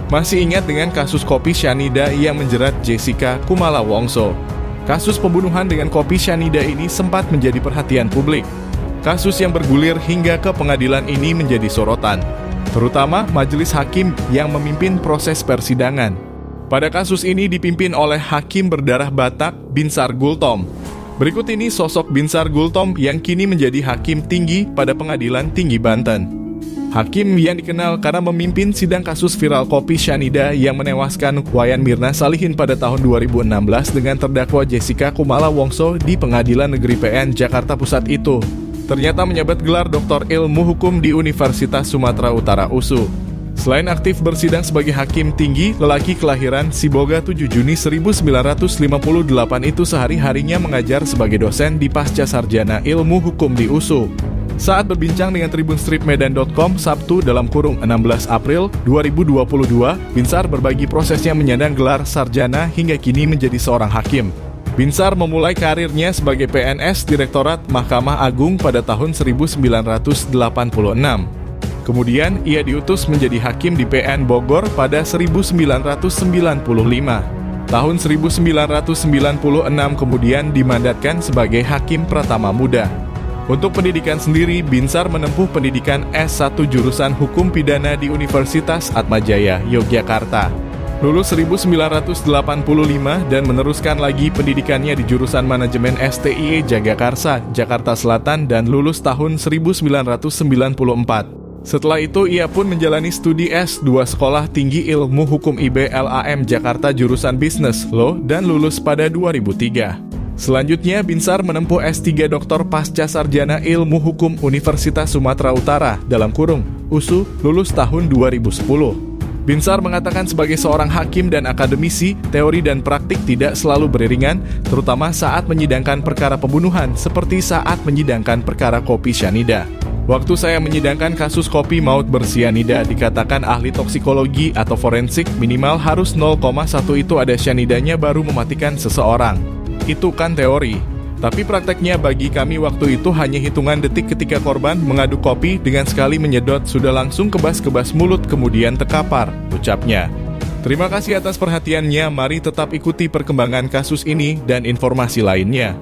Masih ingat dengan kasus kopi cyanida yang menjerat Jessica Kumala Wongso? Kasus pembunuhan dengan kopi cyanida ini sempat menjadi perhatian publik. Kasus yang bergulir hingga ke pengadilan ini menjadi sorotan, terutama majelis hakim yang memimpin proses persidangan. Pada kasus ini dipimpin oleh Hakim berdarah Batak Binsar Gultom. Berikut ini sosok Binsar Gultom yang kini menjadi hakim tinggi pada Pengadilan Tinggi Banten. Hakim yang dikenal karena memimpin sidang kasus viral kopi cyanida yang menewaskan Wayan Mirna Salihin pada tahun 2016 dengan terdakwa Jessica Kumala Wongso di Pengadilan Negeri PN Jakarta Pusat itu, ternyata menjabat gelar Doktor Ilmu Hukum di Universitas Sumatera Utara USU. Selain aktif bersidang sebagai hakim tinggi, lelaki kelahiran Siboga 7 Juni 1958 itu sehari-harinya mengajar sebagai dosen di Pascasarjana Ilmu Hukum di USU. Saat berbincang dengan tribunstripmedan.com Sabtu (16 April 2022, Binsar berbagi prosesnya menyandang gelar sarjana hingga kini menjadi seorang hakim. Binsar memulai karirnya sebagai PNS Direktorat Mahkamah Agung pada tahun 1986. Kemudian ia diutus menjadi hakim di PN Bogor pada 1995. Tahun 1996 kemudian dimandatkan sebagai Hakim Pratama Muda. Untuk pendidikan sendiri, Binsar menempuh pendidikan S1 jurusan Hukum Pidana di Universitas Atmajaya, Yogyakarta. Lulus 1985 dan meneruskan lagi pendidikannya di jurusan Manajemen STIE Jagakarsa, Jakarta Selatan dan lulus tahun 1994. Setelah itu, ia pun menjalani studi S2 Sekolah Tinggi Ilmu Hukum IB LAM Jakarta jurusan Bisnis Law dan lulus pada 2003. Selanjutnya, Binsar menempuh S3 Doktor Pascasarjana Ilmu Hukum Universitas Sumatera Utara (USU), lulus tahun 2010. Binsar mengatakan sebagai seorang hakim dan akademisi, teori dan praktik tidak selalu beriringan, terutama saat menyidangkan perkara pembunuhan seperti saat menyidangkan perkara kopi cyanida. Waktu saya menyidangkan kasus kopi maut bersianida, dikatakan ahli toksikologi atau forensik minimal harus 0,1 itu ada cyanidanya baru mematikan seseorang. Itu kan teori. Tapi prakteknya bagi kami waktu itu hanya hitungan detik ketika korban mengaduk kopi dengan sekali menyedot sudah langsung kebas-kebas mulut kemudian terkapar, ucapnya. Terima kasih atas perhatiannya, mari tetap ikuti perkembangan kasus ini dan informasi lainnya.